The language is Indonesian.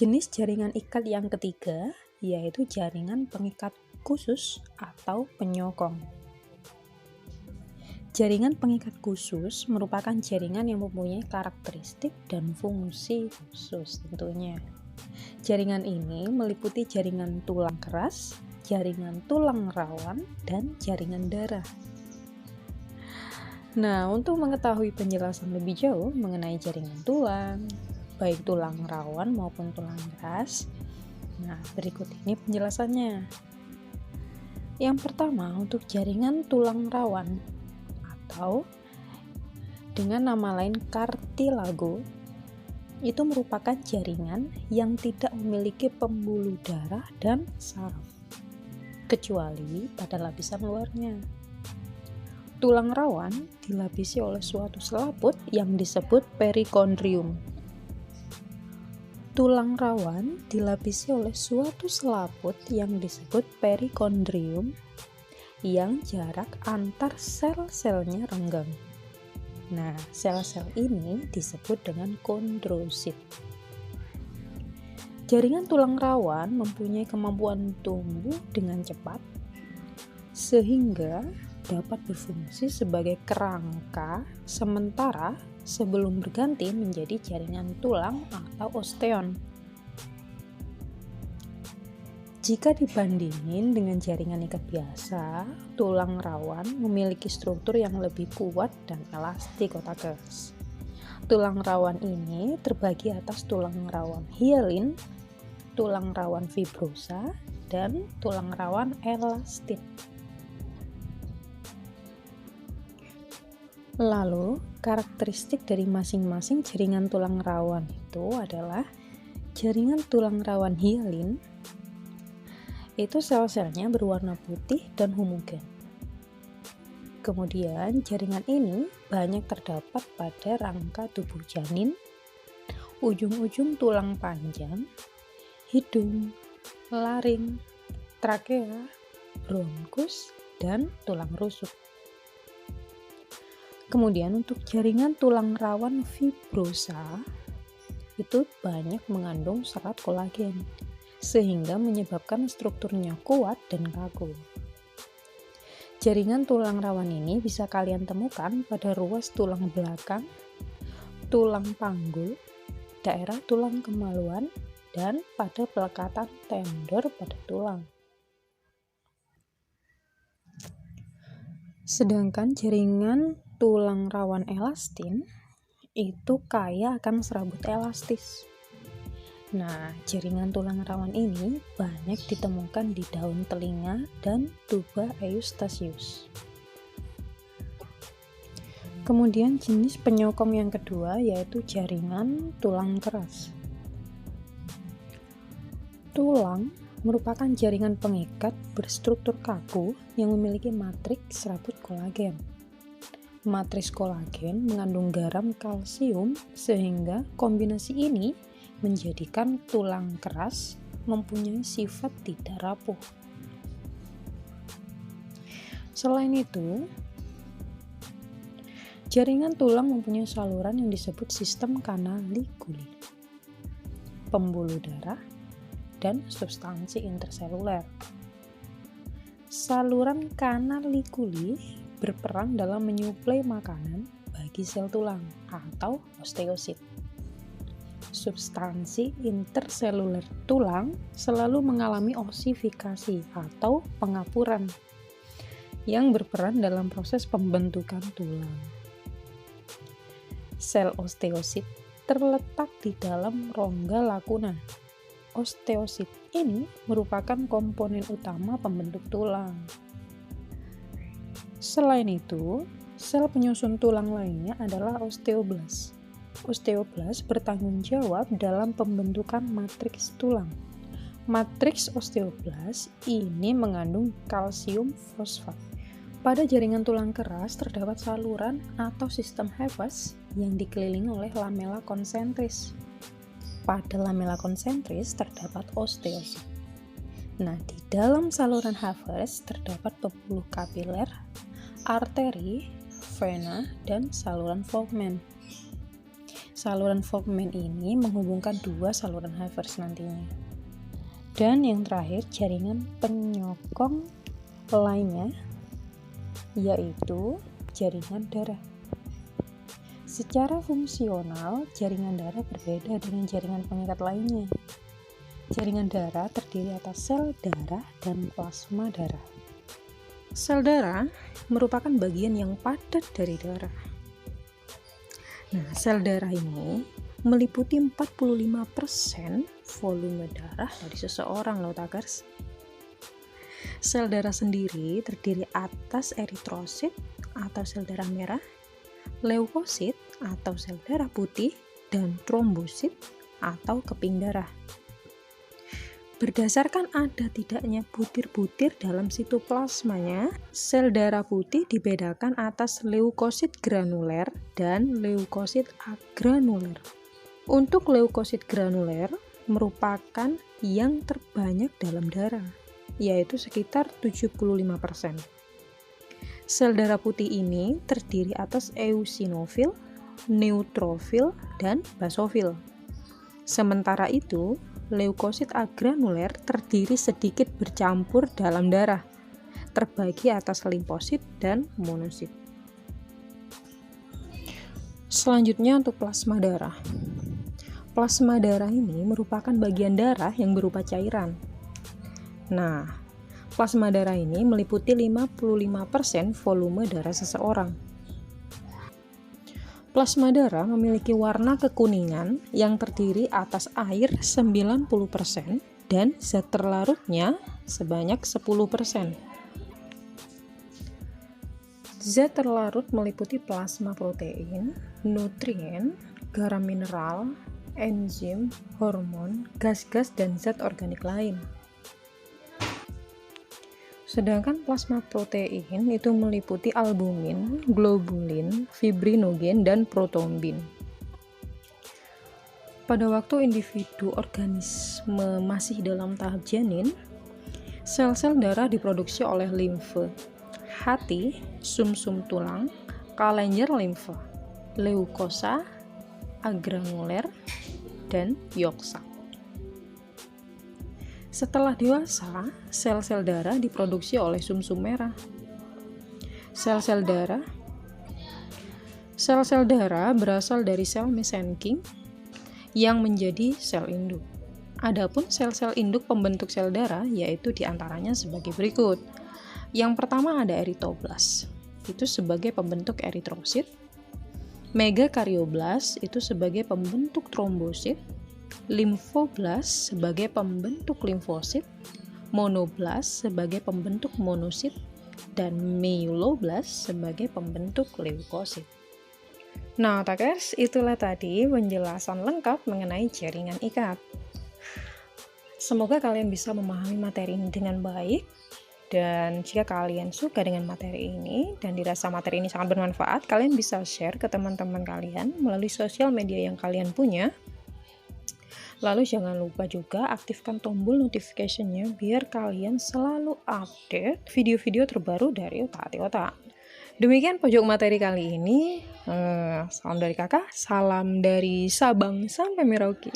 Jenis jaringan ikat yang ketiga yaitu jaringan pengikat khusus atau penyokong. Jaringan pengikat khusus merupakan jaringan yang mempunyai karakteristik dan fungsi khusus tentunya. Jaringan ini meliputi jaringan tulang keras, jaringan tulang rawan, dan jaringan darah. Nah, untuk mengetahui penjelasan lebih jauh mengenai jaringan tulang, baik tulang rawan maupun tulang keras, nah berikut ini penjelasannya. Yang pertama, untuk jaringan tulang rawan atau dengan nama lain kartilago, itu merupakan jaringan yang tidak memiliki pembuluh darah dan saraf, kecuali pada lapisan luarnya. Tulang rawan dilapisi oleh suatu selaput yang disebut perikondrium. Tulang rawan dilapisi oleh suatu selaput yang disebut perikondrium yang jarak antar sel-selnya renggang. Nah, sel-sel ini disebut dengan kondrosit. Jaringan tulang rawan mempunyai kemampuan tumbuh dengan cepat sehingga dapat berfungsi sebagai kerangka sementara sebelum berganti menjadi jaringan tulang atau osteon. Jika dibandingin dengan jaringan ikat biasa, tulang rawan memiliki struktur yang lebih kuat dan elastik otakes. Tulang rawan ini terbagi atas tulang rawan hyalin, tulang rawan fibrosa, dan tulang rawan elastin. Lalu, karakteristik dari masing-masing jaringan tulang rawan itu adalah jaringan tulang rawan hyalin itu sel-selnya berwarna putih dan homogen. Kemudian jaringan ini banyak terdapat pada rangka tubuh janin, ujung-ujung tulang panjang, hidung, laring, trakea, bronkus, dan tulang rusuk. Kemudian untuk jaringan tulang rawan fibrosa itu banyak mengandung serat kolagen sehingga menyebabkan strukturnya kuat dan kaku. Jaringan tulang rawan ini bisa kalian temukan pada ruas tulang belakang, tulang panggul, daerah tulang kemaluan, dan pada pelekatan tendon pada tulang. Sedangkan jaringan tulang rawan elastin itu kaya akan serabut elastis. Nah, jaringan tulang rawan ini banyak ditemukan di daun telinga dan tuba Eustachius. Kemudian jenis penyokong yang kedua yaitu jaringan tulang keras. Tulang merupakan jaringan pengikat berstruktur kaku yang memiliki matriks serabut kolagen. Matriks kolagen mengandung garam kalsium sehingga kombinasi ini menjadikan tulang keras mempunyai sifat tidak rapuh. Selain itu, jaringan tulang mempunyai saluran yang disebut sistem kanalikuli, pembuluh darah, dan substansi interseluler. Saluran kanalikuli berperan dalam menyuplai makanan bagi sel tulang atau osteosit. Substansi interseluler tulang selalu mengalami osifikasi atau pengapuran yang berperan dalam proses pembentukan tulang. Sel osteosit terletak di dalam rongga lakuna. Osteosit ini merupakan komponen utama pembentuk tulang. Selain itu, sel penyusun tulang lainnya adalah osteoblas. Osteoblas bertanggung jawab dalam pembentukan matriks tulang. Matriks osteoblas ini mengandung kalsium fosfat. Pada jaringan tulang keras terdapat saluran atau sistem Hebers yang dikelilingi oleh lamela konsentris. Pada lamela konsentris terdapat osteosit. Nah, di dalam saluran Hebers terdapat pembuluh kapiler, arteri, vena, dan saluran Volkmann. Saluran Volkmann ini menghubungkan dua saluran Havertz nantinya. Dan yang terakhir, jaringan penyokong lainnya yaitu jaringan darah. Secara fungsional, jaringan darah berbeda dengan jaringan pengikat lainnya. Jaringan darah terdiri atas sel darah dan plasma darah. Sel darah merupakan bagian yang padat dari darah. Nah, sel darah ini meliputi 45% volume darah dari seseorang loh takers. Sel darah sendiri terdiri atas eritrosit atau sel darah merah, leukosit atau sel darah putih, dan trombosit atau keping darah. Berdasarkan ada tidaknya butir-butir dalam sitoplasmanya, sel darah putih dibedakan atas leukosit granuler dan leukosit agranuler. Untuk leukosit granuler merupakan yang terbanyak dalam darah, yaitu sekitar 75%. Sel darah putih ini terdiri atas eosinofil, neutrofil, dan basofil. Sementara itu, leukosit agranuler terdiri sedikit bercampur dalam darah, terbagi atas limfosit dan monosit. Selanjutnya untuk plasma darah. Plasma darah ini merupakan bagian darah yang berupa cairan. Nah, plasma darah ini meliputi 55% volume darah seseorang. Plasma darah memiliki warna kekuningan yang terdiri atas air 90% dan zat terlarutnya sebanyak 10%. Zat terlarut meliputi plasma protein, nutrien, garam mineral, enzim, hormon, gas-gas, dan zat organik lain. Sedangkan plasma protein itu meliputi albumin, globulin, fibrinogen, dan protombin. Pada waktu individu organisme masih dalam tahap janin, sel-sel darah diproduksi oleh limfe, hati, sumsum tulang, kelenjar limfa, leukosa, agranuler, dan yolk. Setelah dewasa, sel-sel darah diproduksi oleh sumsum merah. Sel-sel darah berasal dari sel mesenkim yang menjadi sel induk. Adapun sel-sel induk pembentuk sel darah yaitu diantaranya sebagai berikut. Yang pertama ada eritoblas, itu sebagai pembentuk eritrosit. Megakarioblas itu sebagai pembentuk trombosit. Limfoblas sebagai pembentuk limfosit, monoblas sebagai pembentuk monosit, dan myeloblas sebagai pembentuk leukosit. Nah, takers, itulah tadi penjelasan lengkap mengenai jaringan ikat. Semoga kalian bisa memahami materi ini dengan baik, dan jika kalian suka dengan materi ini dan dirasa materi ini sangat bermanfaat, kalian bisa share ke teman-teman kalian melalui sosial media yang kalian punya. Lalu jangan lupa juga aktifkan tombol notification-nya biar kalian selalu update video-video terbaru dari Otak Hati Otak. Demikian pojok materi kali ini. Salam dari kakak, salam dari Sabang sampai Merauke.